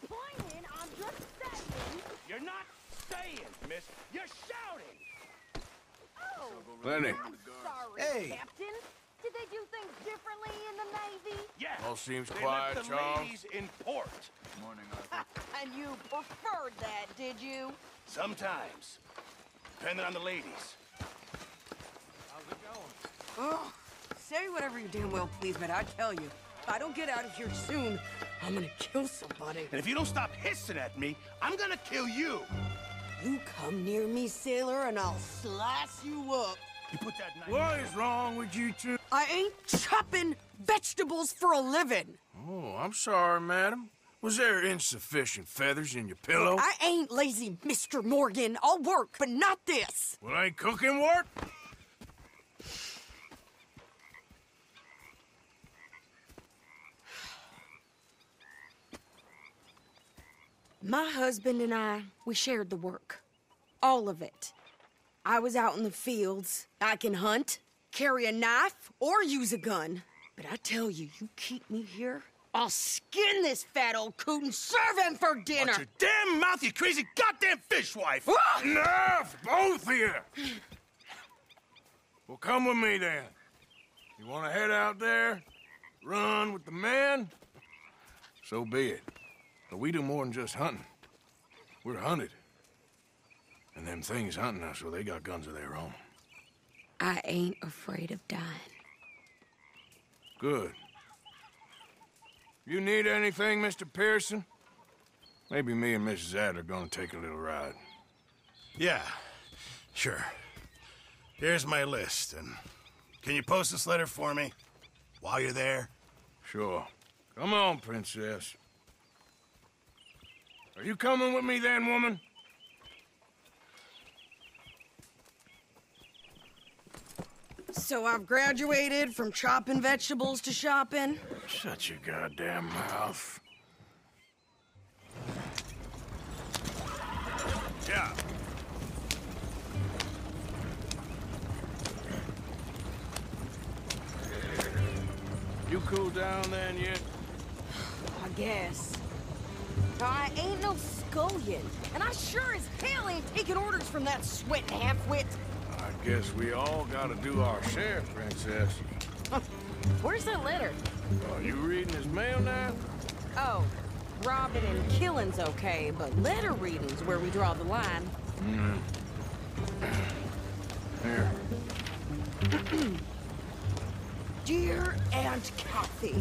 complaining, I'm just saying. You're not saying, miss. You're shouting. Oh, Lenny. I'm sorry, Hey. Captain. Did they do things differently in the Navy? Yeah. All seems they quiet, left the Charles. ladies in port. Morning, Arthur. And you preferred that, did you? Sometimes. Depending on the ladies. Oh, say whatever you damn well please, but I tell you, if I don't get out of here soon, I'm gonna kill somebody. And if you don't stop hissing at me, I'm gonna kill you. You come near me, sailor, and I'll slice you up. You put that knife... What is wrong with you two? I ain't chopping vegetables for a living. Oh, I'm sorry, madam. Was there insufficient feathers in your pillow? I ain't lazy, Mr. Morgan. I'll work, but not this. Well, ain't cooking work? My husband and I, we shared the work. All of it. I was out in the fields. I can hunt, carry a knife, or use a gun. But I tell you, you keep me here, I'll skin this fat old coot and serve him for dinner. Watch your damn mouth, you crazy goddamn fishwife! Enough, both of you! Well, come with me, then. You want to head out there, run with the men? So be it. But we do more than just hunting. We're hunted. And them things hunting us, well, they got guns of their own. I ain't afraid of dying. Good. You need anything, Mr. Pearson? Maybe me and Mrs. Adler are gonna take a little ride. Yeah, sure. Here's my list, and can you post this letter for me while you're there? Sure. Come on, princess. Are you coming with me then, woman? So I've graduated from chopping vegetables to shopping. Shut your goddamn mouth. Yeah. You cool down then yet? I guess. I ain't no scullion, and I sure as hell ain't taking orders from that sweating half-wit. I guess we all gotta do our share, princess. Where's that letter? Are you reading his mail now? Oh, robbing and killing's okay, but letter reading's where we draw the line. Here. Dear Aunt Kathy,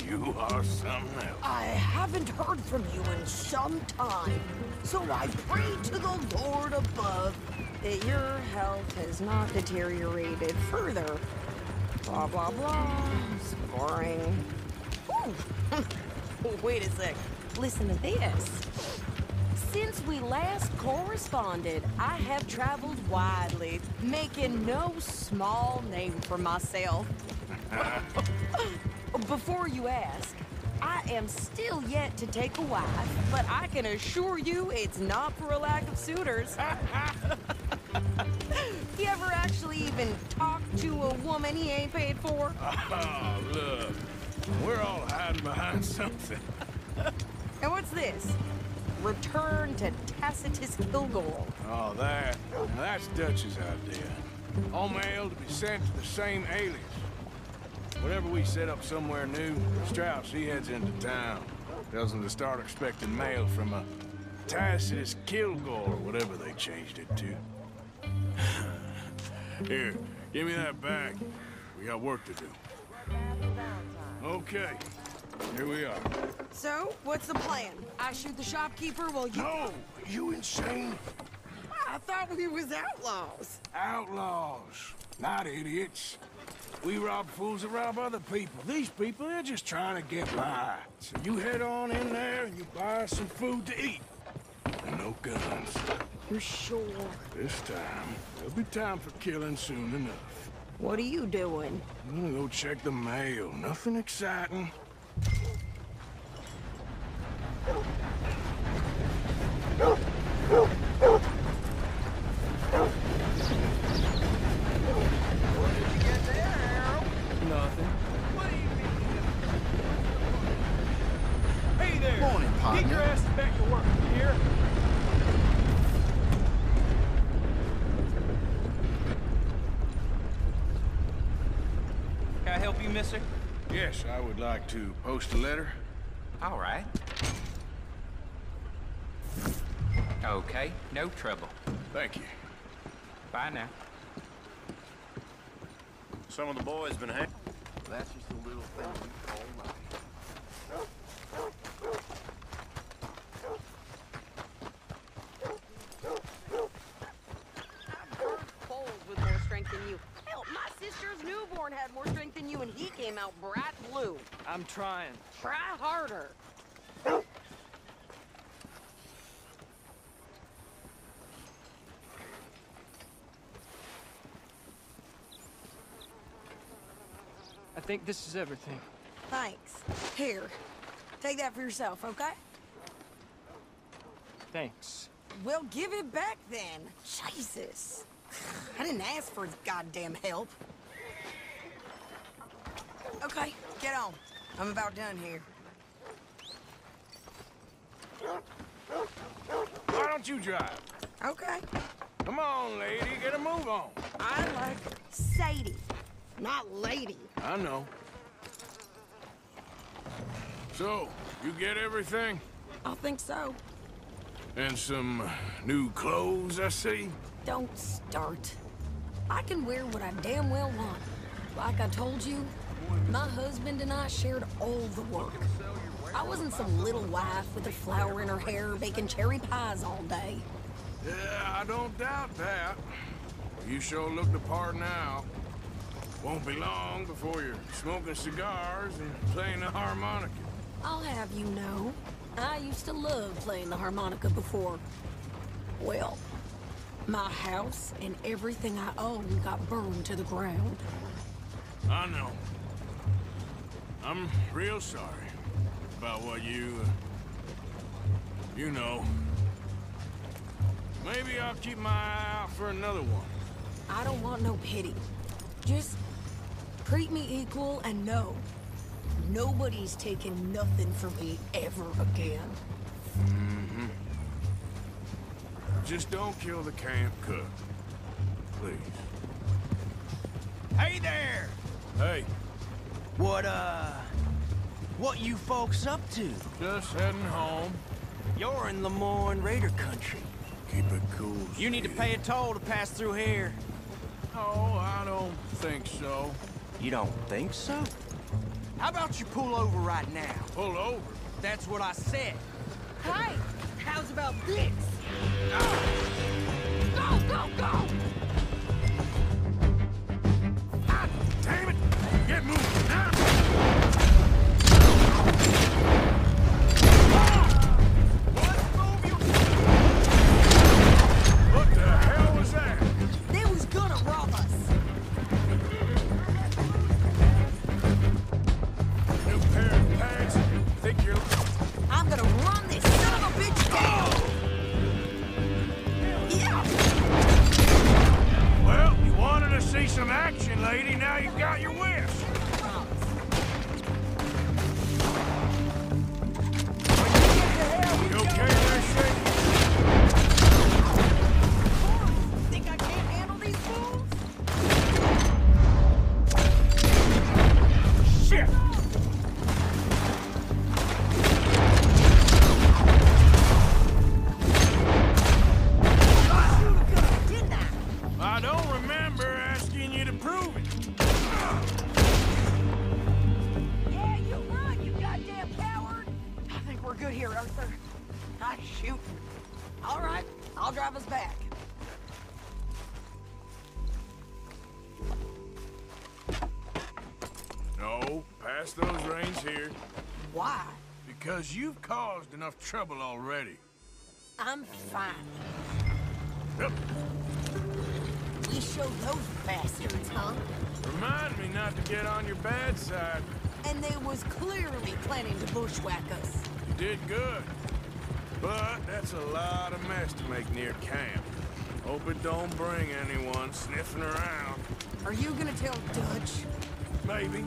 You are something else. I haven't heard from you in some time, so I pray to the Lord above that your health has not deteriorated further. Blah, blah, blah. It's boring. Ooh. Wait a sec. Listen to this. Since we last corresponded, I have traveled widely, making no small name for myself. Before you ask, I am still yet to take a wife, but I can assure you it's not for a lack of suitors. You ever actually even talked to a woman he ain't paid for? Oh, look. We're all hiding behind something. And what's this? Return to Tacitus Kilgore. Oh, that. Now, that's Dutch's idea. All mail to be sent to the same alias. Whenever we set up somewhere new, Strauss, he heads into town. Tells them to start expecting mail from a Tacitus Kilgore, whatever they changed it to. Here, give me that bag. We got work to do. Okay, here we are. So, what's the plan? I shoot the shopkeeper while you... No! You insane? I thought we was outlaws. Outlaws, not idiots. We rob fools that rob other people. These people, they're just trying to get by. So you head on in there and you buy us some food to eat. And no guns. You're sure? This time, there'll be time for killing soon enough. What are you doing? I'm gonna go check the mail. Nothing exciting. Nothing. Morning, Get your ass back to work, you hear? Can I help you, mister? Yes, I would like to post a letter. All right. Okay, no trouble. Thank you. Bye now. Some of the boys been hanging. That's just a little thing we call life. I've burnt bowls with more strength than you. Hell, my sister's newborn had more strength than you, and he came out bright blue. I'm trying. Try harder. I think this is everything. Thanks. Here, take that for yourself, okay? Thanks. Well, give it back then. Jesus. I didn't ask for his goddamn help. Okay, get on. I'm about done here. Why don't you drive? Okay. Come on, lady, get a move on. I like Sadie, not lady. I know. So, you get everything? I think so. And some new clothes, I see? Don't start. I can wear what I damn well want. Like I told you, my husband and I shared all the work. I wasn't some little wife with a flower in her hair baking cherry pies all day. Yeah, I don't doubt that. You sure look the part now. Won't be long before you're smoking cigars and playing the harmonica. I'll have you know, I used to love playing the harmonica before. Well, my house and everything I own got burned to the ground. I know. I'm real sorry about what you know. Maybe I'll keep my eye out for another one. I don't want no pity. Just treat me equal and know nobody's taking nothing from me ever again. Mm-hmm. Just don't kill the camp cook. Please. Hey there! Hey, What you folks up to? just heading home. You're in Lemoyne Raider country. Keep it cool. You need to Sadie. pay a toll to pass through here. No, I don't think so. You don't think so? How about you pull over right now? Pull over. That's what I said. Hey, how's about this? Go, go, go! God damn it! Get moving now! What the hell was that? They was gonna rob us. New pair of pants? Think you're... I'm gonna run this son of a bitch down. Yeah. Well, you wanted to see some action, lady. Now you've got your wish. You okay there, Shady? Think I can't handle these fools? Shit! Didn't I? I don't remember asking you to prove it. Yeah, you run, you goddamn coward. I think we're good here, Arthur. Nice shooting. All right, I'll drive us back. No, pass those reins here. Why? Because you've caused enough trouble already. I'm fine. Yep. We showed those bastards, huh? Remind me not to get on your bad side. And they was clearly planning to bushwhack us. You did good. But that's a lot of mess to make near camp. Hope it don't bring anyone sniffing around. Are you gonna tell Dutch? Maybe,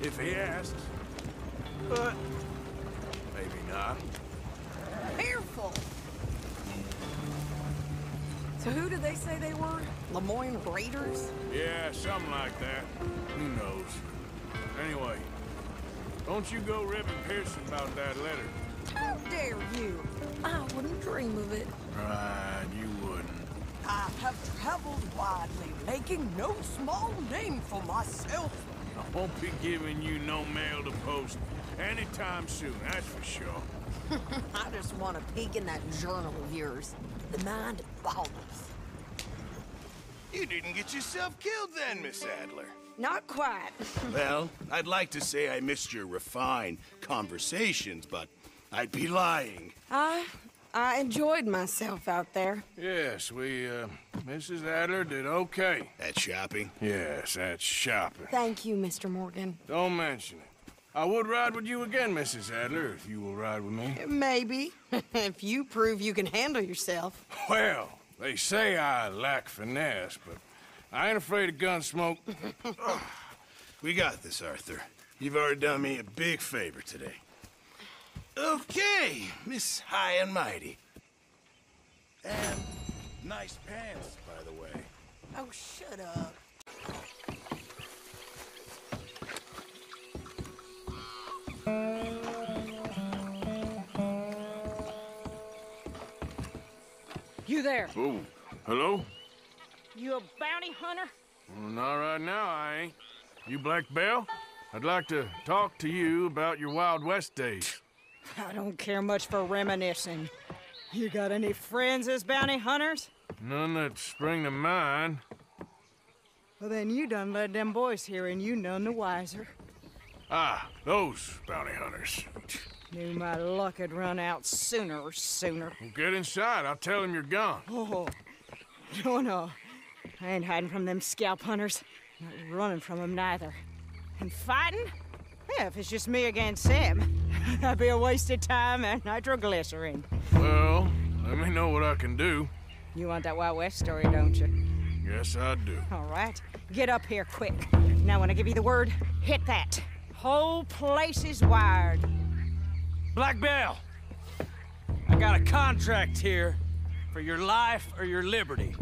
if he asks. But maybe not. So who did they say they were? Lemoyne Raiders? Yeah, something like that. Who knows? Anyway, don't you go ribbing Pearson about that letter. How dare you? I wouldn't dream of it. Right, you wouldn't. I have traveled widely, making no small name for myself. I won't be giving you no mail to post anytime soon, that's for sure. I just want to peek in that journal of yours. The mind boggles. You didn't get yourself killed then, Miss Adler. Not quite. Well, I'd like to say I missed your refined conversations, but I'd be lying. I enjoyed myself out there. Yes, Mrs. Adler did okay. At shopping? Yes, that's shopping. Thank you, Mr. Morgan. Don't mention it. I would ride with you again, Mrs. Adler, if you will ride with me. Maybe. If you prove you can handle yourself. Well, they say I lack finesse, but I ain't afraid of gun smoke. We got this, Arthur. You've already done me a big favor today. Okay, Miss High and Mighty. And nice pants, by the way. Oh, shut up. You there? Oh, hello? You a bounty hunter? Well, not right now, I ain't. You Black Belle? I'd like to talk to you about your Wild West days. I don't care much for reminiscing. You got any friends as bounty hunters? None that spring to mind. Well, then you done led them boys here and you none the wiser. Ah, those bounty hunters. Knew my luck had run out sooner or sooner. Well, get inside. I'll tell him you're gone. Oh, no. I ain't hiding from them scalp hunters. Not running from them neither. And fighting? Yeah, if it's just me against them, that'd be a wasted time and nitroglycerin. Well, let me know what I can do. You want that Wild West story, don't you? Yes, I do. All right. Get up here quick. Now, when I give you the word, hit that. Whole place is wired. Black Belle, I got a contract here for your life or your liberty.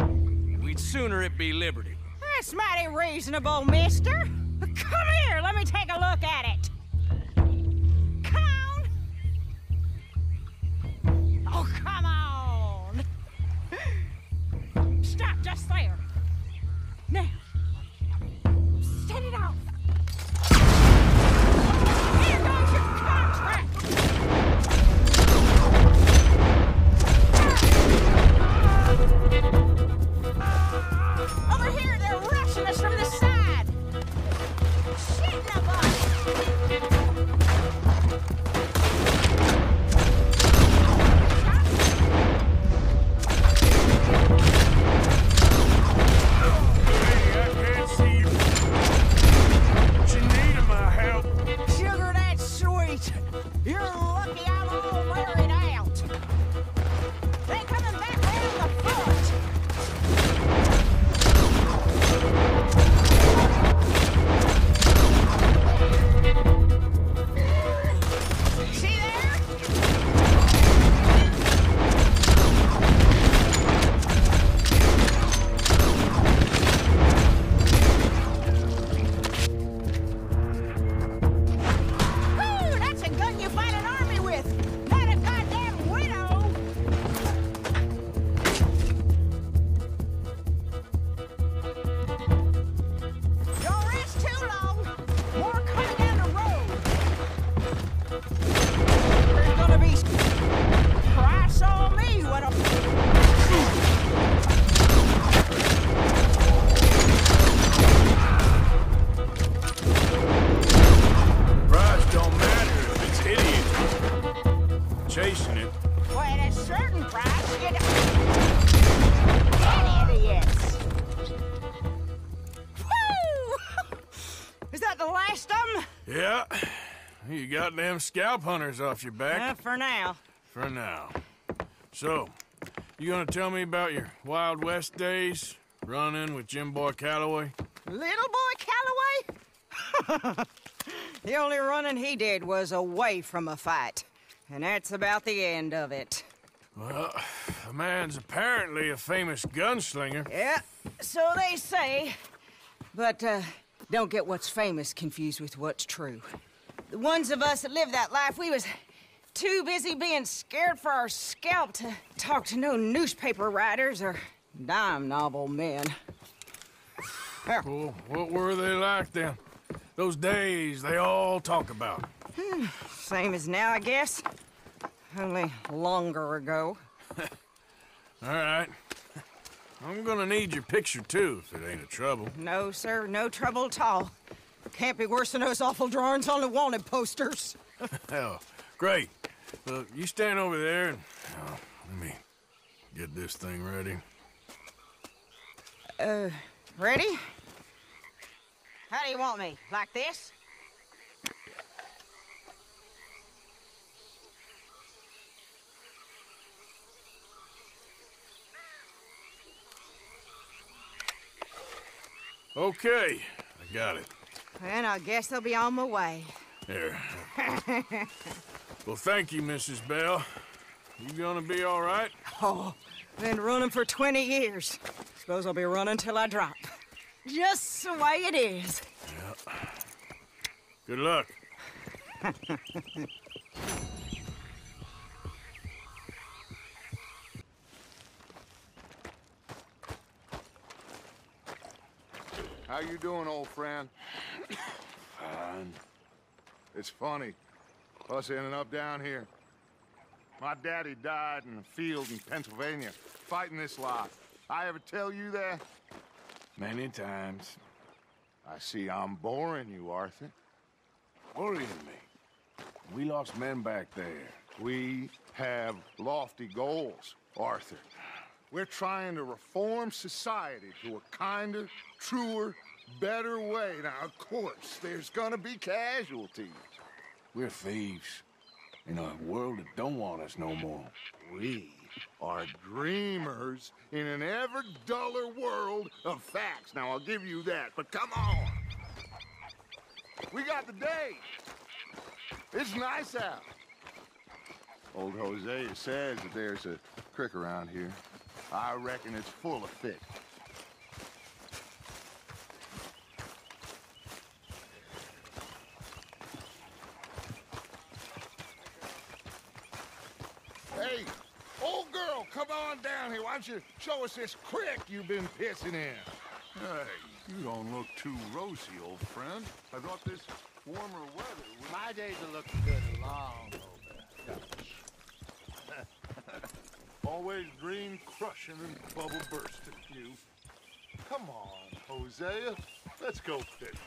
We'd sooner it be liberty. That's mighty reasonable, mister. Come here, let me take a look at it. Come on. Oh, come on. Stop just there. Now, set it off. Here goes your contract. Over here, they're rushing us from the side. Shit in the Sugar, that's sweet. You're lucky I'm all wearing out. They coming back round the front. See there? Ooh, that's a gun you fight an army with, not a goddamn widow. Don't rest too long. More coming down the road. There's gonna be price on me when Price don't matter if it's hideous. Chasing it. well, at a certain price, you don't... Idiots. Woo! Is that the last of them? Yeah. You got them scalp hunters off your back. For now. For now. So, you gonna tell me about your Wild West days? Running with Jim Boy Calloway? Little boy Calloway? The only running he did was away from a fight. And that's about the end of it. Well, the man's apparently a famous gunslinger. Yeah, so they say. But, don't get what's famous confused with what's true. The ones of us that lived that life, we was too busy being scared for our scalp to talk to no newspaper writers or dime novel men. Well, what were they like then? Those days they all talk about. Same as now, I guess. Only longer ago. All right. I'm gonna need your picture, too, if it ain't a trouble. No, sir, no trouble at all. Can't be worse than those awful drawings on the wanted posters. Hell, great. Look, you stand over there and... let me get this thing ready. Ready? How do you want me? Like this? Okay, I got it. And I guess they'll be on my way. There. Well, thank you, Mrs. Bell. You gonna be all right? Oh, been running for 20 years. Suppose I'll be running till I drop. Just the way it is. Yeah. Good luck. How you doing, old friend? Fine. It's funny, us ending up down here. My daddy died in a field in Pennsylvania, fighting this lot. I ever tell you that? Many times. I see I'm boring you, Arthur. Worrying me. We lost men back there. We have lofty goals, Arthur. We're trying to reform society to a kinder, truer, better way. Now, of course, there's gonna be casualties. We're thieves in a world that don't want us no more. We are dreamers in an ever duller world of facts. Now, I'll give you that, but come on. We got the day. It's nice out. Old Hosea says that there's a creek around here. I reckon it's full of fish. Hey, old girl, come on down here. Why don't you show us this creek you've been pissing in? Hey, you don't look too rosy, old friend. I thought this warmer weather would... My days are looking good and long over. Always dream crushing and bubble bursting, you. Come on, Hosea. Let's go fishing.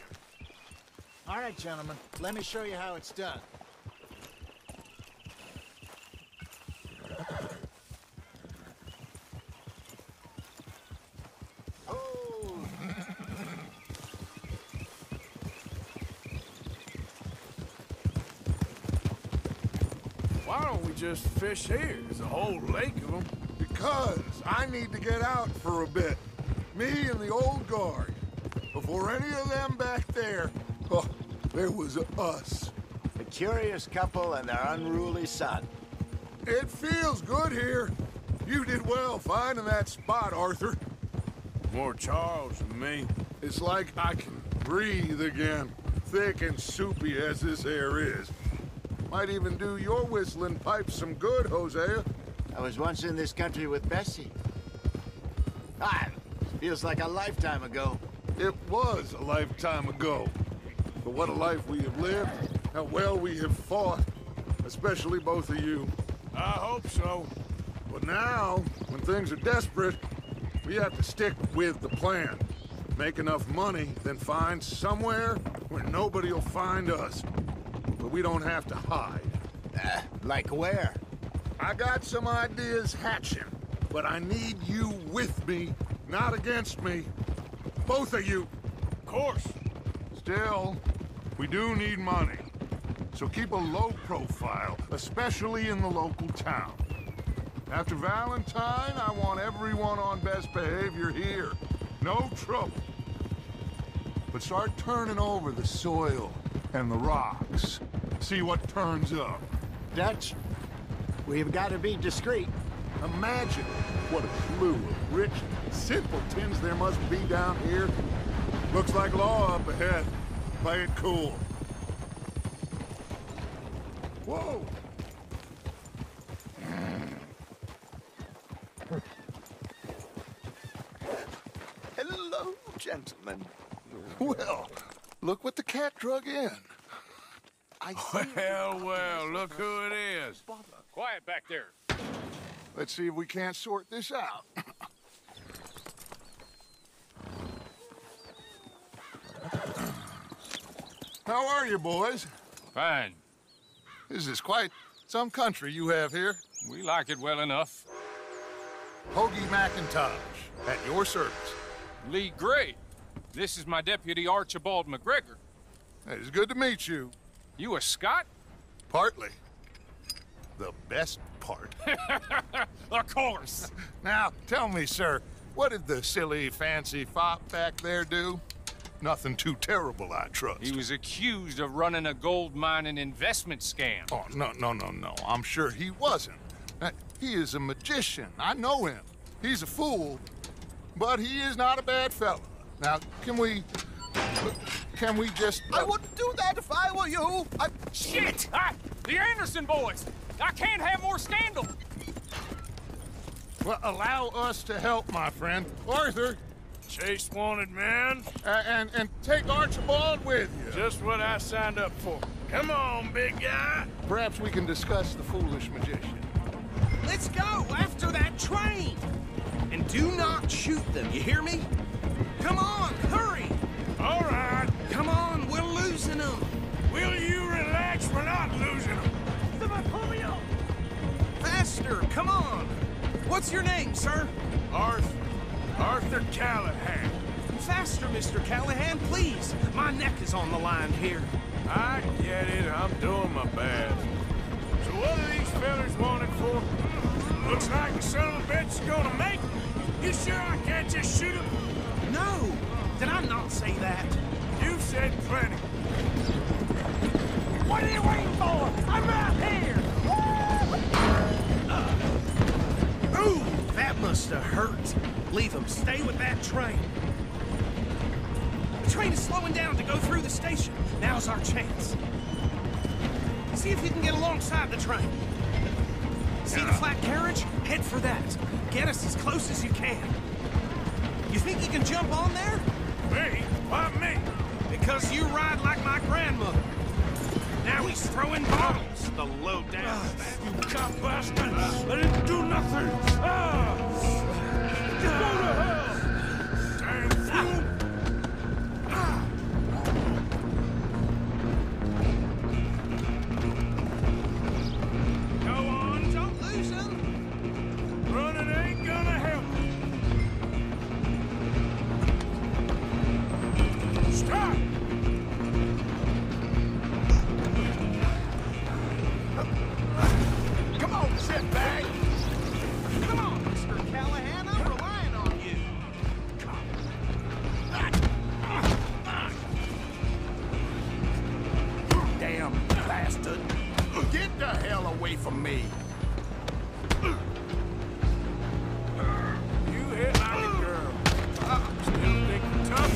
All right, gentlemen. Let me show you how it's done. Why don't we just fish here? There's a whole lake of them. Because I need to get out for a bit. Me and the old guard. Before any of them back there, oh, there was us. A curious couple and their unruly son. It feels good here. You did well finding that spot, Arthur. More Charles than me. It's like I can breathe again, thick and soupy as this air is. Might even do your whistling pipes some good, Hosea. I was once in this country with Bessie. Feels like a lifetime ago. It was a lifetime ago. But what a life we have lived, how well we have fought, especially both of you. I hope so. But now, when things are desperate, we have to stick with the plan. Make enough money, then find somewhere where nobody will find us. But we don't have to hide. Like where? I got some ideas hatching, but I need you with me, not against me. Both of you. Of course. Still, we do need money. So keep a low profile, especially in the local town. After Valentine, I want everyone on best behavior here. No trouble. But start turning over the soil and the rocks. See what turns up. Dutch, we've got to be discreet. Imagine what a slew of rich simpletons there must be down here. Looks like law up ahead. Play it cool. Whoa! Hello, gentlemen. Well, look what the cat drug in. Well, look who it is. Quiet back there. Let's see if we can't sort this out. How are you, boys? Fine. This is quite some country you have here. We like it well enough. Hoagie McIntosh, at your service. Lee Gray. This is my deputy Archibald McGregor. It's good to meet you. You a Scot? Partly. The best part. Of course. Now, tell me, sir, what did the silly, fancy fop back there do? Nothing too terrible, I trust. He was accused of running a gold mining investment scam. Oh, no. I'm sure he wasn't. He is a magician. I know him. He's a fool, but he is not a bad fella. Now, can we just... I wouldn't do that if I were you. Shit! The Anderson boys! I can't have more scandal! Well, allow us to help, my friend. Arthur! Chase wanted man. And take Archibald with you. Just what I signed up for. Come on, big guy. Perhaps we can discuss the foolish magician. Let's go after that train. And do not shoot them, you hear me? Come on, hurry. All right. Come on, we're losing them. Will you relax? We're not losing them. Faster, come on. What's your name, sir? Arthur Callahan. Faster, Mr. Callahan, please. My neck is on the line here. I get it. I'm doing my best. So what are these fellas wanted for? Looks like the son of a bitch is gonna make it. You sure I can't just shoot him? No. Did I not say that? You said plenty. What are you waiting for? I'm right here. Ooh, that must have hurt. Leave him. Stay with that train. The train is slowing down to go through the station. Now's our chance. See if you can get alongside the train. See the flat carriage? Head for that. Get us as close as you can. You think you can jump on there? Me? Why me? Because you ride like my grandmother. Now he's throwing bombs. The low down. You cop bastard! I didn't do nothing! Go to hell! Damn fool! Go on, don't lose him. Running ain't gonna help. Stop! Come on, sit back. Come on, Mr. Callahan, I'm relying on you. Damn bastard. Get the hell away from me. You hit like a girl. Still think you're tough?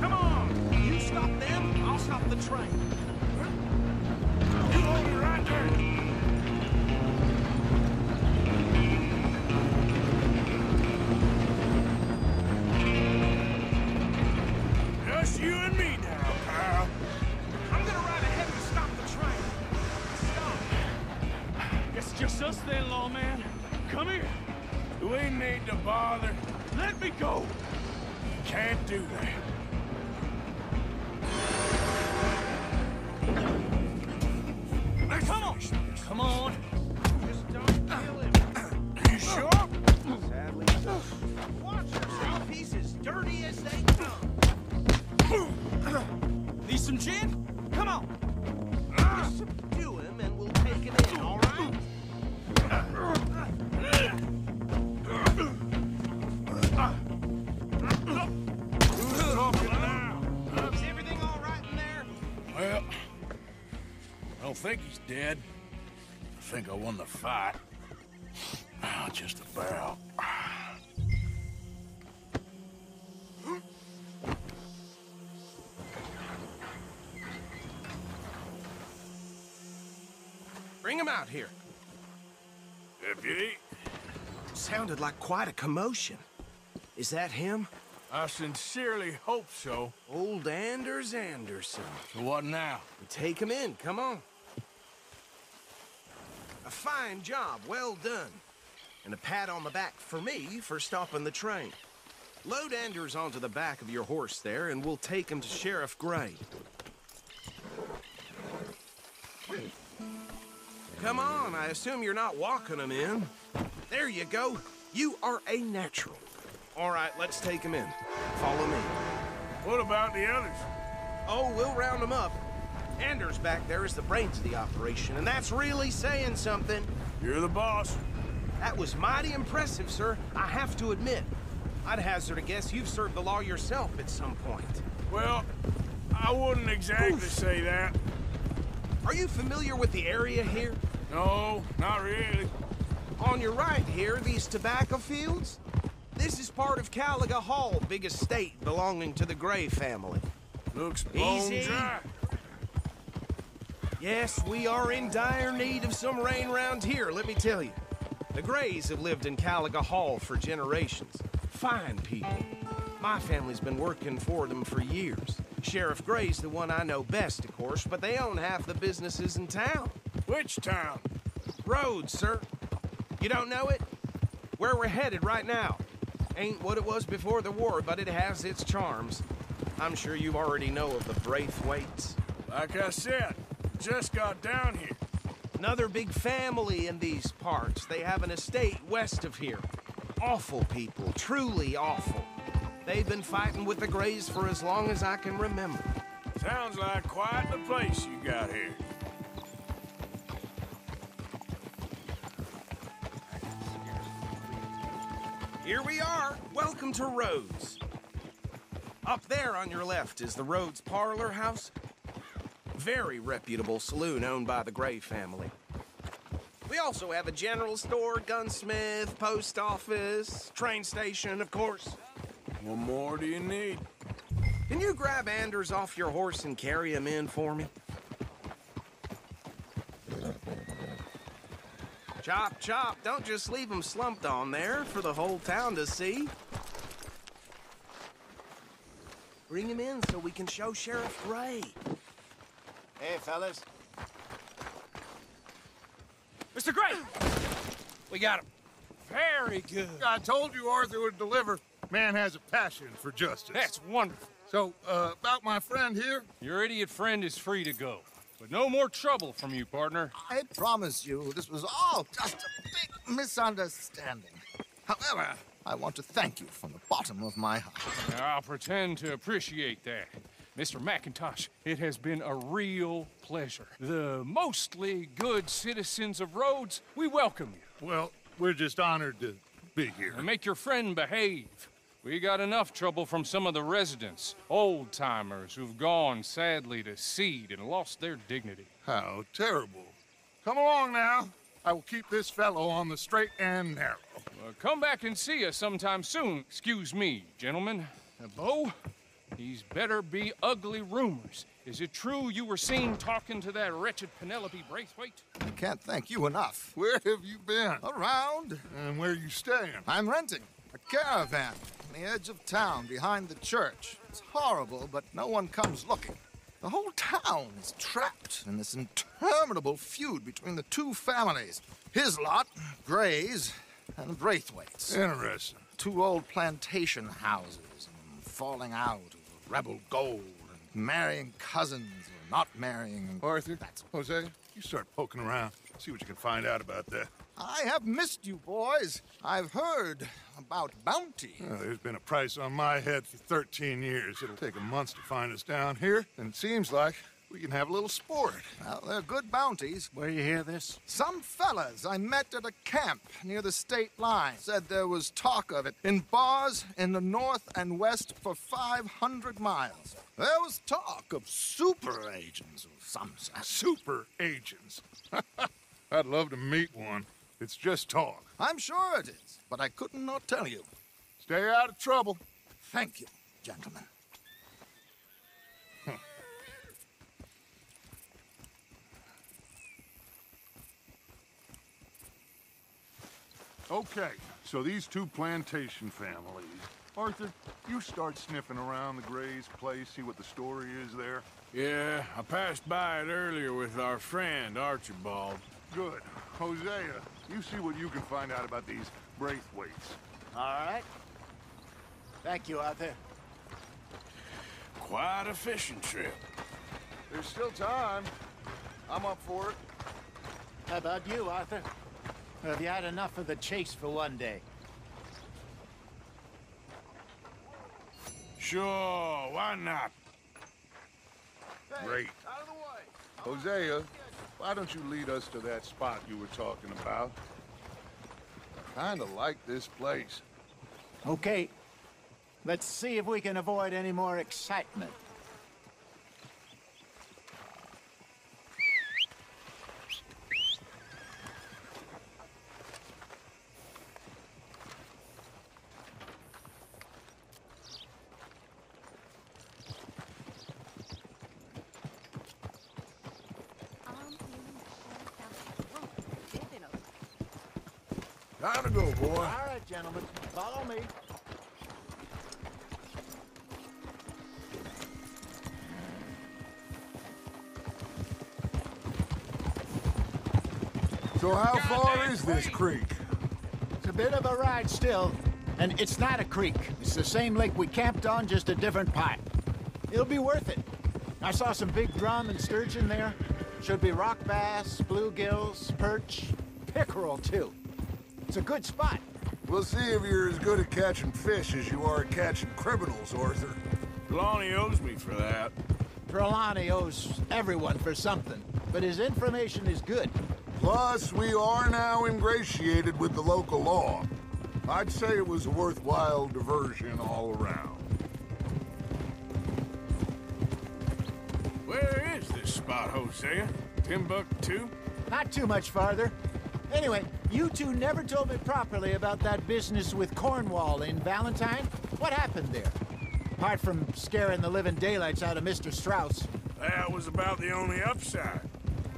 Come on, you stop them, I'll stop the train. You hold it right there. Just you and me now, pal. I'm gonna ride ahead and stop the train. Stop. It's just us then, lawman. Come here. We need to bother. Let me go. Can't do that. Come on. Come on. Just don't kill him. You sure? Sadly, watch yourself. He's as dirty as they come. Need some gin? Come on. Just subdue him and we'll take it in, all right? Who's talking now? Is everything all right in there? Well, I don't think he's dead. I think I won the fight. Oh, just about. Bring him out here. Deputy? Sounded like quite a commotion. Is that him? I sincerely hope so. Old Anders Anderson. So what now? We take him in, come on. A fine job, well done. And a pat on the back for me for stopping the train. Load Anders onto the back of your horse there, and we'll take him to Sheriff Gray. Come on, I assume you're not walking him in. There you go. You are a natural. All right, let's take him in. Follow me. What about the others? Oh, we'll round them up. Anders back there is the brains of the operation, and that's really saying something. You're the boss. That was mighty impressive, sir. I have to admit. I'd hazard a guess you've served the law yourself at some point. Well, I wouldn't exactly say that. Are you familiar with the area here? No, not really. On your right here, these tobacco fields? This is part of Caliga Hall, big estate belonging to the Gray family. Looks bone Easy. dry. Yes, we are in dire need of some rain round here, let me tell you. The Grays have lived in Caliga Hall for generations. Fine people. My family's been working for them for years. Sheriff Gray's the one I know best, of course, but they own half the businesses in town. Which town? Rhodes, sir. You don't know it? Where we're headed right now. Ain't what it was before the war, but it has its charms. I'm sure you already know of the Braithwaites. Like I said, just got down here. Another big family in these parts. They have an estate west of here. Awful people, truly awful. They've been fighting with the Grays for as long as I can remember. Sounds like quite the place you got here. Here we are. Welcome to Rhodes. Up there on your left is the Rhodes Parlor House. Very reputable saloon owned by the Gray family. We also have a general store, gunsmith, post office, train station, of course. What more do you need? Can you grab Anders off your horse and carry him in for me? Chop, chop. Don't just leave him slumped on there for the whole town to see. Bring him in so we can show Sheriff Gray. Hey, fellas. Mr. Gray! We got him. Very good. I told you Arthur would deliver. Man has a passion for justice. That's wonderful. So, about my friend here? Your idiot friend is free to go. But no more trouble from you, partner. I promise you, this was all just a big misunderstanding. However, I want to thank you from the bottom of my heart. I'll pretend to appreciate that. Mr. McIntosh, it has been a real pleasure. The mostly good citizens of Rhodes, we welcome you. Well, we're just honored to be here. And make your friend behave. We got enough trouble from some of the residents, old-timers who've gone, sadly, to seed and lost their dignity. How terrible. Come along now. I will keep this fellow on the straight and narrow. Come back and see us sometime soon. Excuse me, gentlemen. Bo, these better be ugly rumors. Is it true you were seen talking to that wretched Penelope Braithwaite? I can't thank you enough. Where have you been? Around. And where are you staying? I'm renting a caravan on the edge of town behind the church. It's horrible, but no one comes looking. The whole town is trapped in this interminable feud between the two families. His lot, Gray's, and Braithwaite's. Interesting. Two old plantation houses and falling out of rebel gold and marrying cousins or not marrying. Arthur, Hosea, you start poking around. See what you can find out about that. I have missed you, boys. I've heard about bounty. Well, there's been a price on my head for 13 years. It'll take a month to find us down here, and it seems like we can have a little sport. Well, they're good bounties. Where you hear this? Some fellas I met at a camp near the state line said there was talk of it in bars in the north and west for 500 miles. There was talk of super agents of some sort. Super agents. I'd love to meet one. It's just talk. I'm sure it is, but I could not tell you. Stay out of trouble. Thank you, gentlemen. Okay, so these two plantation families. Arthur, you start sniffing around the Gray's place, see what the story is there. Yeah, I passed by it earlier with our friend, Archibald. Good. Hosea, you see what you can find out about these Braithwaites. All right. Thank you, Arthur. Quite a fishing trip. There's still time. I'm up for it. How about you, Arthur? Or have you had enough of the chase for one day? Sure, why not? Great. Hosea, why don't you lead us to that spot you were talking about? I kinda like this place. Okay. Let's see if we can avoid any more excitement. Time to go, boy. All right, gentlemen. Follow me. So how far is this creek? It's a bit of a ride still, and it's not a creek. It's the same lake we camped on, just a different part. It'll be worth it. I saw some big drum and sturgeon there. Should be rock bass, bluegills, perch, pickerel, too. It's a good spot. We'll see if you're as good at catching fish as you are at catching criminals, Arthur. Lonnie owes me for that. Trelawney owes everyone for something, but his information is good. Plus, we are now ingratiated with the local law. I'd say it was a worthwhile diversion all around. Where is this spot, Hosea? Timbuktu? Not too much farther. Anyway, you two never told me properly about that business with Cornwall in Valentine. What happened there? Apart from scaring the living daylights out of Mr. Strauss. That was about the only upside.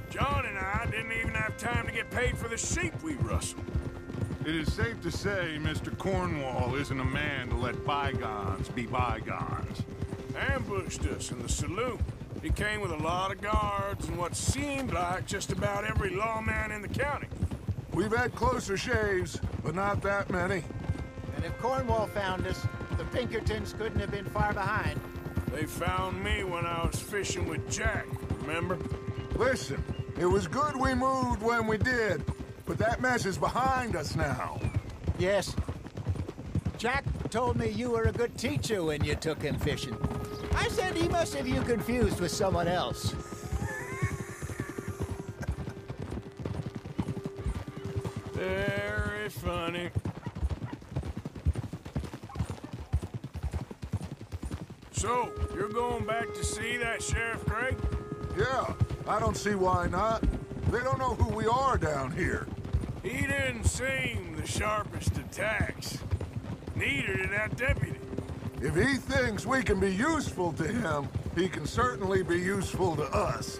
John and I didn't even have time to get paid for the sheep we rustled. It is safe to say Mr. Cornwall isn't a man to let bygones be bygones. Ambushed us in the saloon. He came with a lot of guards and what seemed like just about every lawman in the county. We've had closer shaves, but not that many. And if Cornwall found us, the Pinkertons couldn't have been far behind. They found me when I was fishing with Jack, remember? Listen, it was good we moved when we did, but that mess is behind us now. Yes. Jack told me you were a good teacher when you took him fishing. I said he must have you confused with someone else. Very funny. So, you're going back to see that Sheriff Gray? Yeah, I don't see why not. They don't know who we are down here. He didn't seem the sharpest attacks. Neither did that deputy. If he thinks we can be useful to him, he can certainly be useful to us.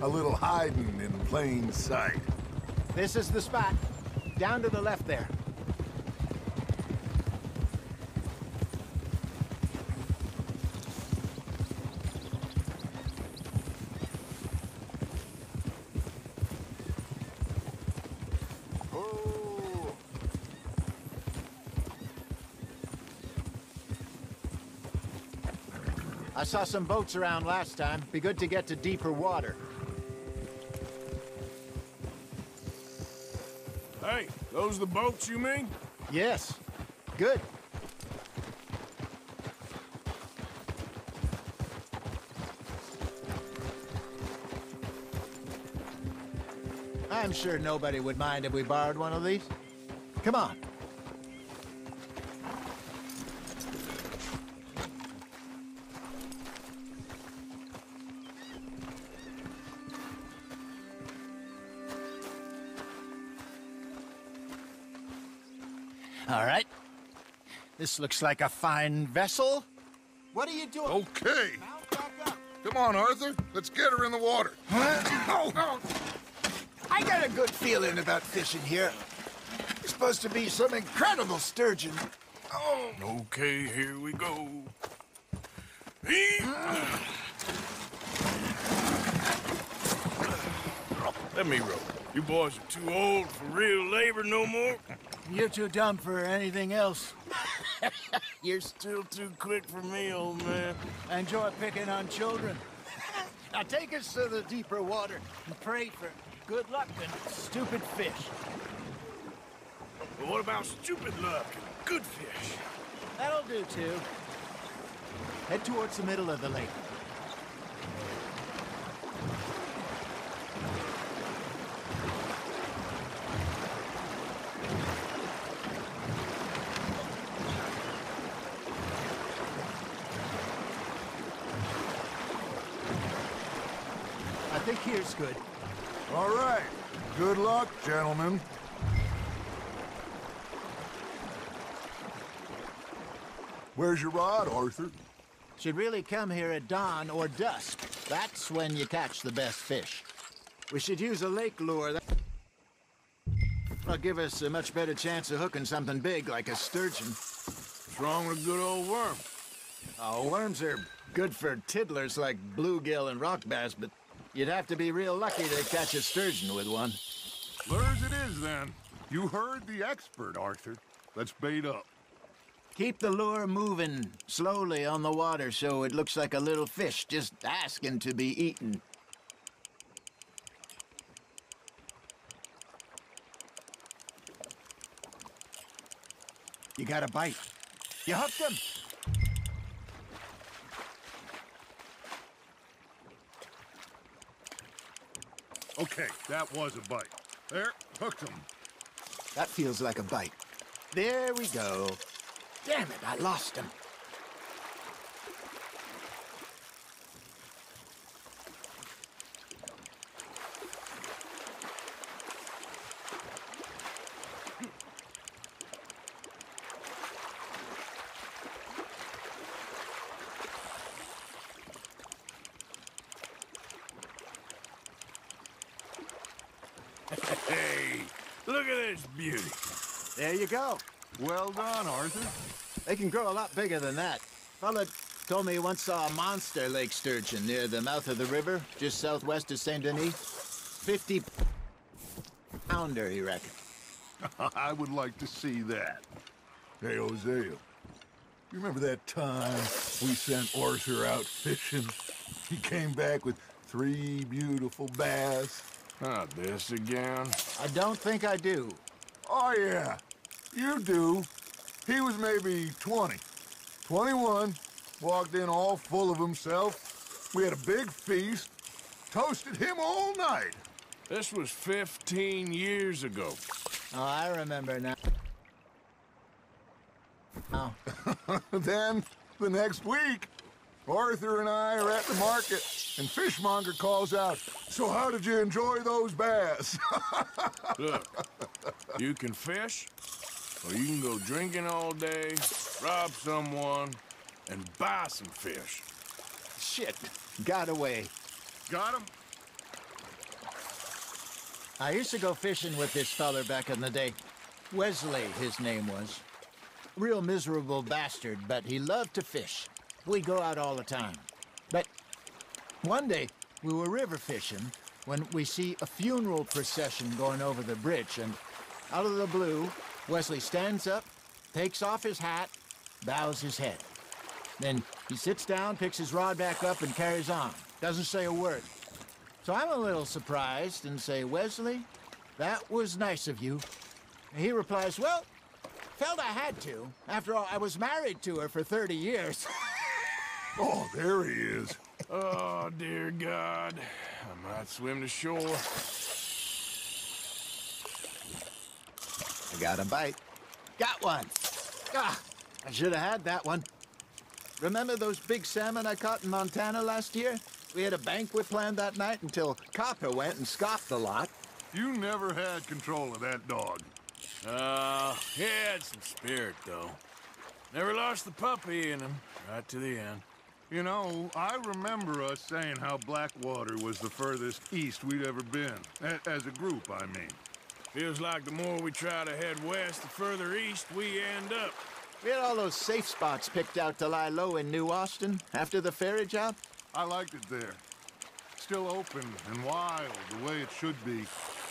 A little hiding in plain sight. This is the spot. Down to the left there. I saw some boats around last time. Be good to get to deeper water. Hey, those the boats you mean? Yes. Good. I'm sure nobody would mind if we borrowed one of these. Come on. All right. This looks like a fine vessel. What are you doing? Okay. Mount back up. Come on, Arthur. Let's get her in the water. Oh. I got a good feeling about fishing here. It's supposed to be some incredible sturgeon. Oh. Okay, here we go. Let me row. You boys are too old for real labor no more. You're too dumb for anything else. You're still too quick for me, old man. I enjoy picking on children. Now take us to the deeper water and pray for good luck and stupid fish. But what about stupid luck and good fish? That'll do, too. Head towards the middle of the lake. I think here's good. All right. Good luck, gentlemen. Where's your rod, Arthur? Should really come here at dawn or dusk. That's when you catch the best fish. We should use a lake lure. That'll give us a much better chance of hooking something big like a sturgeon. What's wrong with good old worm? Oh, worms are good for tiddlers like bluegill and rock bass, but you'd have to be real lucky to catch a sturgeon with one. Lures it is, then. You heard the expert, Arthur. Let's bait up. Keep the lure moving slowly on the water so it looks like a little fish just asking to be eaten. You got a bite. You hooked him. Okay, that was a bite. There, hooked him. That feels like a bite. There we go. Damn it, I lost him. Hey, look at this beauty. There you go. Well done, Arthur. They can grow a lot bigger than that. Fella told me he once saw a monster lake sturgeon near the mouth of the river, just southwest of Saint Denis. 50-pounder, he reckoned. I would like to see that. Hey, Hosea. You remember that time we sent Arthur out fishing? He came back with 3 beautiful bass. Not this again. I don't think I do. Oh, yeah. You do. He was maybe 20. 21. Walked in all full of himself. We had a big feast. Toasted him all night. This was 15 years ago. Oh, I remember now. Oh. Then, the next week, Arthur and I are at the market, and Fishmonger calls out, "So how did you enjoy those bass?" Look, you can fish, or you can go drinking all day, rob someone, and buy some fish. Shit. Got away. Got him? I used to go fishing with this feller back in the day. Wesley, his name was. Real miserable bastard, but he loved to fish. We'd go out all the time. But one day, we were river fishing when we see a funeral procession going over the bridge, and out of the blue, Wesley stands up, takes off his hat, bows his head. Then he sits down, picks his rod back up, and carries on. Doesn't say a word. So I'm a little surprised and say, "Wesley, that was nice of you." And he replies, "Well, felt I had to. After all, I was married to her for 30 years. Oh, there he is. Oh, dear God. I might swim to shore. I got a bite. Got one. Ah, I should have had that one. Remember those big salmon I caught in Montana last year? We had a banquet planned that night until Copper went and scoffed a lot. You never had control of that dog. He had some spirit, though. Never lost the puppy in him, right to the end. You know, I remember us saying how Blackwater was the furthest east we'd ever been. As a group, I mean. Feels like the more we try to head west, the further east we end up. We had all those safe spots picked out to lie low in New Austin after the ferry job. I liked it there. Still open and wild, the way it should be.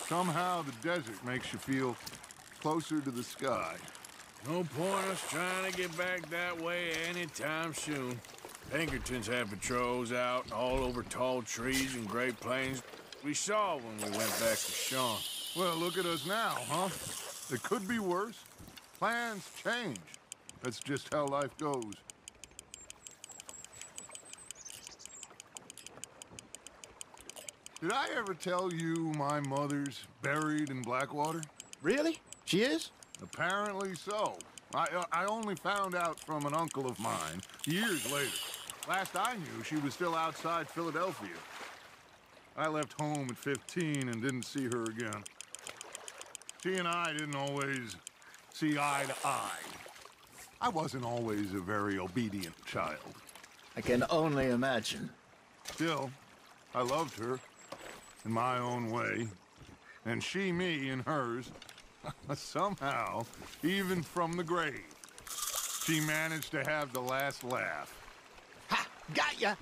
Somehow the desert makes you feel closer to the sky. No point us trying to get back that way anytime soon. Pinkertons had patrols out all over tall trees and Great Plains. We saw when we went back to Sean. Well, look at us now, huh? It could be worse. Plans change. That's just how life goes. Did I ever tell you my mother's buried in Blackwater? Really? She is? Apparently so. I only found out from an uncle of mine years later. Last I knew, she was still outside Philadelphia. I left home at 15 and didn't see her again. She and I didn't always see eye to eye. I wasn't always a very obedient child. I can only imagine. Still, I loved her in my own way, and she me in hers. Somehow, even from the grave, she managed to have the last laugh. Ha! Got ya!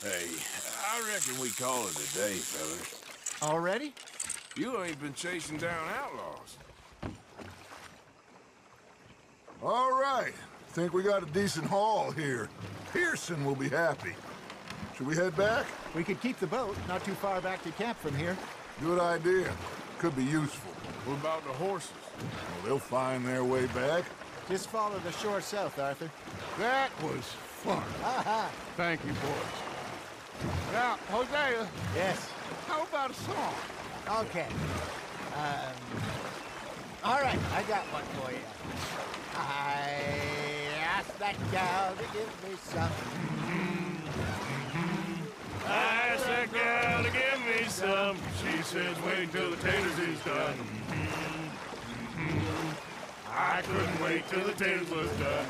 Hey, I reckon we call it a day, fellas. Already? You ain't been chasing down outlaws. All right. Think we got a decent haul here. Pearson will be happy. Should we head back? We could keep the boat not too far back to camp from here. Good idea. Could be useful. What about the horses? Well, they'll find their way back. Just follow the shore south, Arthur. That was fun. Aha! Thank you, boys. Now, Hosea. Yes. How about a song? Okay. All right, I got one for you. I asked that gal to give me some. I asked that gal to give me some. She says, wait till the taters is done. I couldn't wait till the taters was done.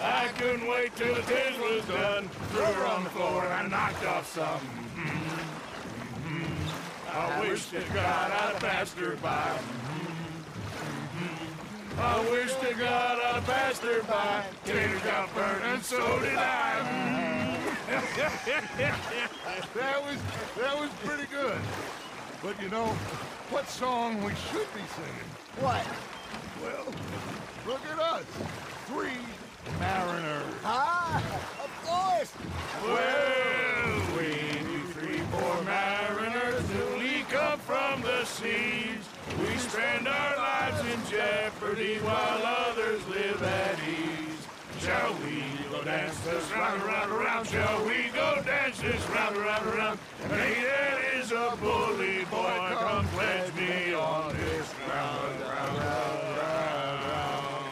I couldn't wait till the taters was done. Threw her on the floor and I knocked off some. I wish to God I'd have passed her by. I wish to God I'd have passed her by. Taters got burnt and so did I. That was pretty good. But you know, what song we should be singing? What? Well, look at us. 3 mariners. Ah, of course. Well, we 3 poor mariners newly come from the seas. We spend our lives in jeopardy while others live at ease. Shall we go dance this round, around, around? Shall we go dance this round, around, around? Hey, that is a bully boy. Come pledge me on this ground, round, round, round, round.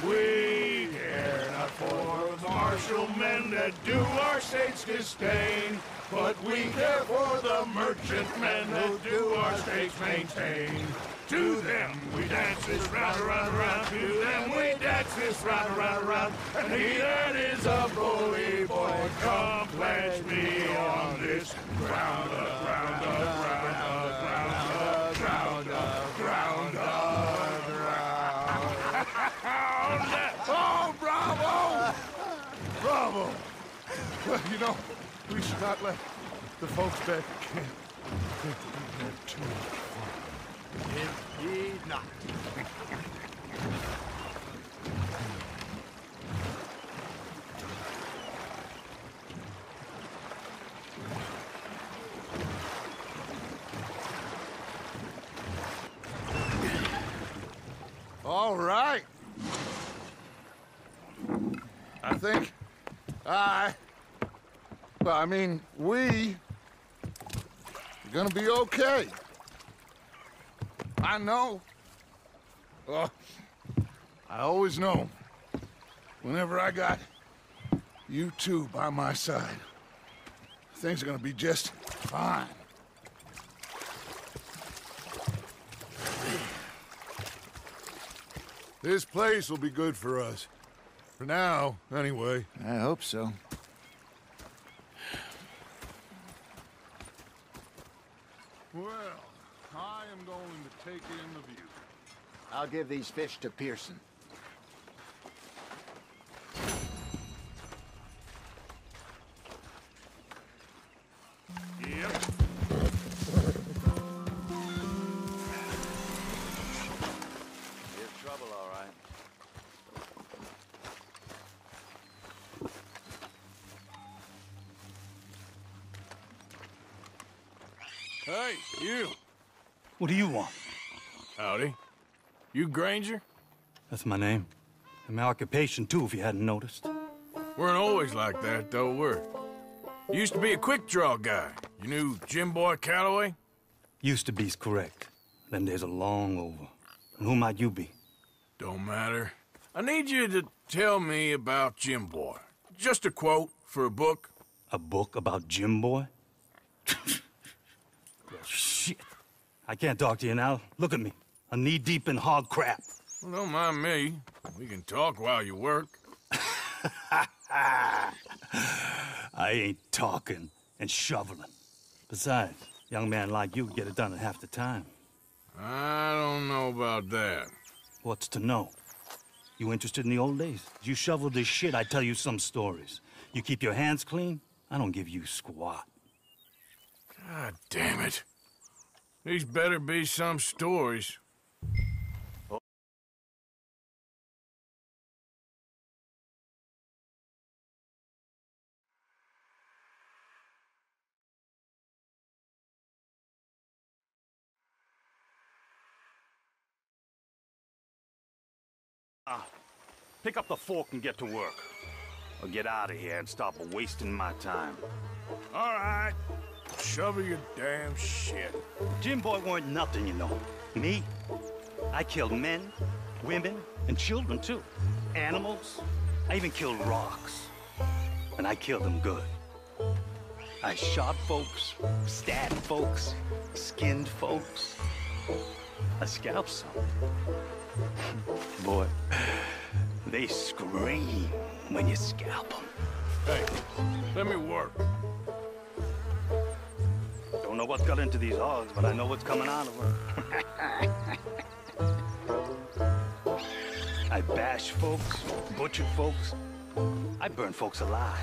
We care not for the martial men that do our state's disdain, but we care for the merchant men that do our state's maintain. To them we dance this round, around, around. To them we dance this round, around, around. And he that is a bully boy, come pledge me on this ground up, ground up, ground up, ground up, ground up, ground up, ground up. Oh, bravo! Bravo! Well, you know, we should not let the folks back at camp think that we had too much fun. Indeed not. All right. I think we are gonna be okay. I know. Well, I always know. Whenever I got you two by my side, things are gonna be just fine. This place will be good for us. For now, anyway. I hope so. Well, I am going to take in the view. I'll give these fish to Pearson. Yep. You're trouble, all right. Hey, you. What do you want? Howdy. You Granger? That's my name. And my occupation, too, if you hadn't noticed. Weren't always like that, though, were you? Used to be a quick-draw guy. You knew Jim Boy Calloway? Used to be's correct. Them days are long over. And who might you be? Don't matter. I need you to tell me about Jim Boy. Just a quote for a book. A book about Jim Boy? Well, shit. I can't talk to you now. Look at me. I'm knee-deep in hog crap. Well, don't mind me. We can talk while you work. I ain't talking and shoveling. Besides, a young man like you get it done in half the time. I don't know about that. What's to know? You interested in the old days? You shovel this shit, I tell you some stories. You keep your hands clean, I don't give you squat. God damn it. These better be some stories. Pick up the fork and get to work. Or get out of here and stop wasting my time. All right. Shovel your damn shit. Jim Boy weren't nothing, you know. Me? I killed men, women, and children, too. Animals. I even killed rocks. And I killed them good. I shot folks, stabbed folks, skinned folks. I scalped some. Boy, they scream when you scalp them. Hey, let me work. Don't know what got into these hogs, but I know what's coming out of them. I bash folks, butchered folks. I burn folks alive.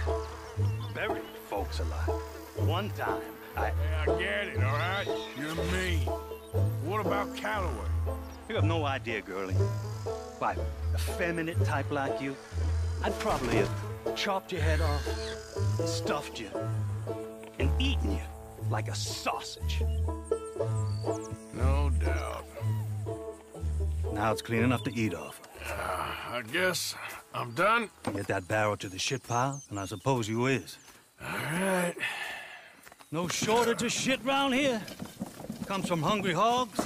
Buried folks alive. One time, Hey, I get it, all right? You're mean. What about Calloway? You have no idea, girlie. Why, a feminine type like you, I'd probably have chopped your head off, stuffed you, and eaten you like a sausage. No doubt. Now it's clean enough to eat off. I guess I'm done. Get that barrel to the shit pile, and I suppose you is. All right. No shortage of shit round here. Comes from hungry hogs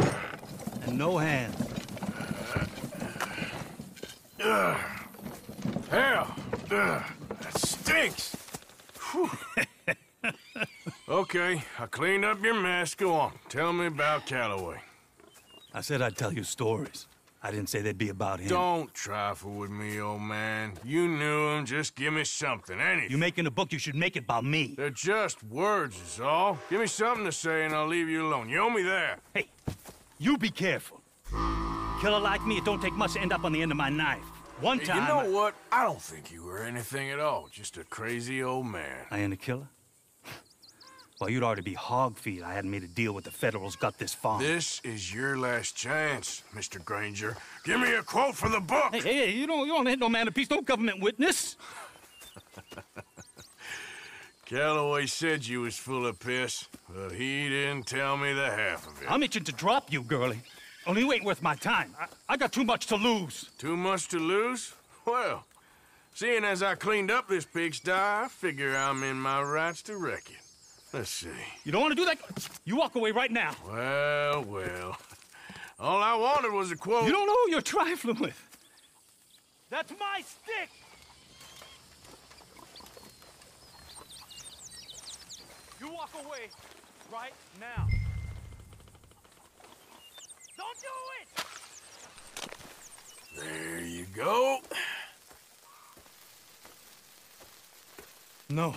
and no hands. Hell, that stinks. Okay, I cleaned up your mess. Go on, tell me about Calloway. I said I'd tell you stories. I didn't say they'd be about him. Don't trifle with me, old man. You knew him. Just give me something, anything. You making a book, you should make it about me. They're just words, is all. Give me something to say and I'll leave you alone. You owe me that. Hey, you be careful. Killer like me, it don't take much to end up on the end of my knife. One Hey, time... you know what? I don't think you were anything at all. Just a crazy old man. I ain't a killer? Well, you'd already be hog feed. I hadn't made a deal with the Federals, got this far. This is your last chance, Mr. Granger. Give me a quote for the book. Hey, you don't hit no man of peace, no government witness. Calloway said you was full of piss, but he didn't tell me the half of it. I'm itching to drop you, girlie. Only you ain't worth my time. I got too much to lose. Too much to lose? Well, seeing as I cleaned up this pigsty, I figure I'm in my rights to wreck it. Let's see. You don't want to do that? You walk away right now. Well, well. All I wanted was a quote. You don't know who you're trifling with. That's my stick! You walk away right now. Don't do it! There you go. No.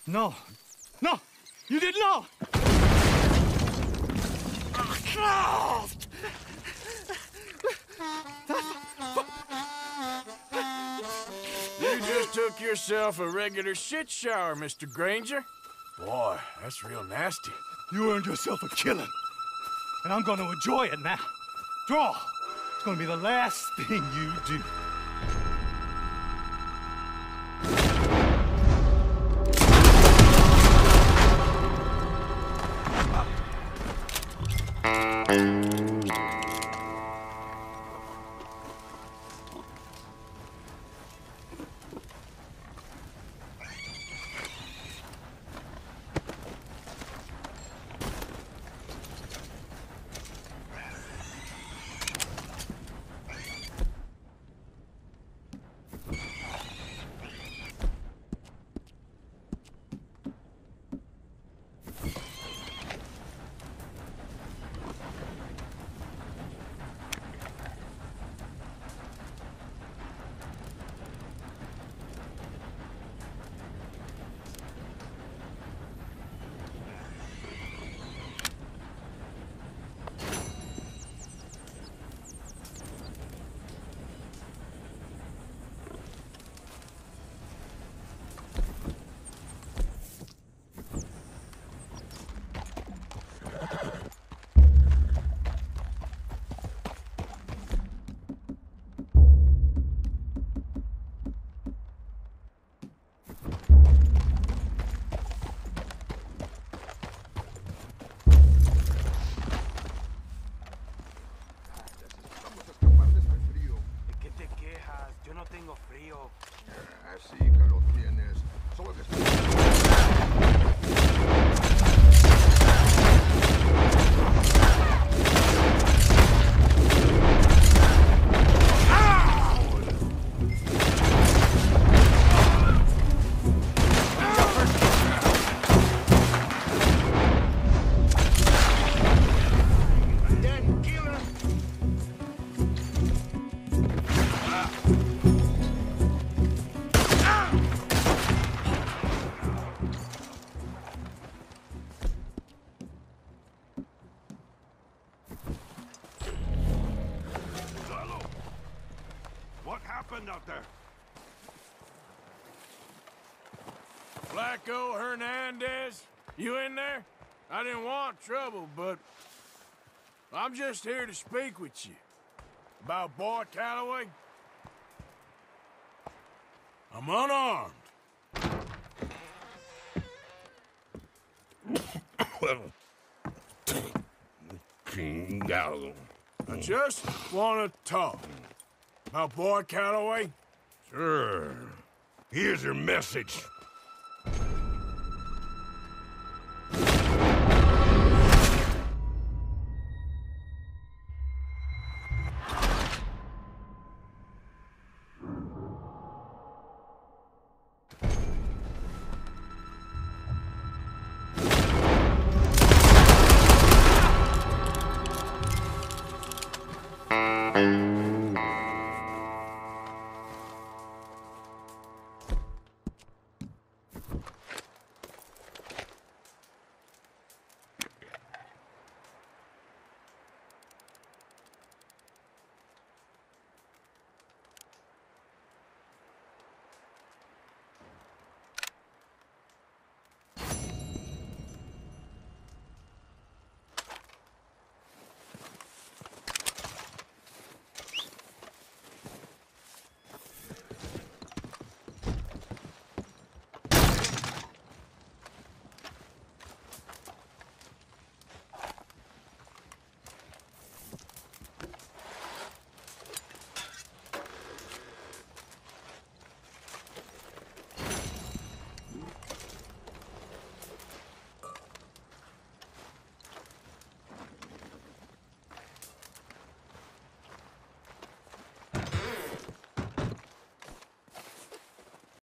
No. No! You didn't know! You just took yourself a regular shit shower, Mr. Granger. Boy, that's real nasty. You earned yourself a killing. And I'm gonna enjoy it now. Draw! It's gonna be the last thing you do. Así que lo tienes. Solo que... Out there. Flacco Hernandez, you in there? I didn't want trouble, but I'm just here to speak with you. About Boy Calloway. I'm unarmed. I just want to talk. About Boy Calloway? Sure. Here's your message.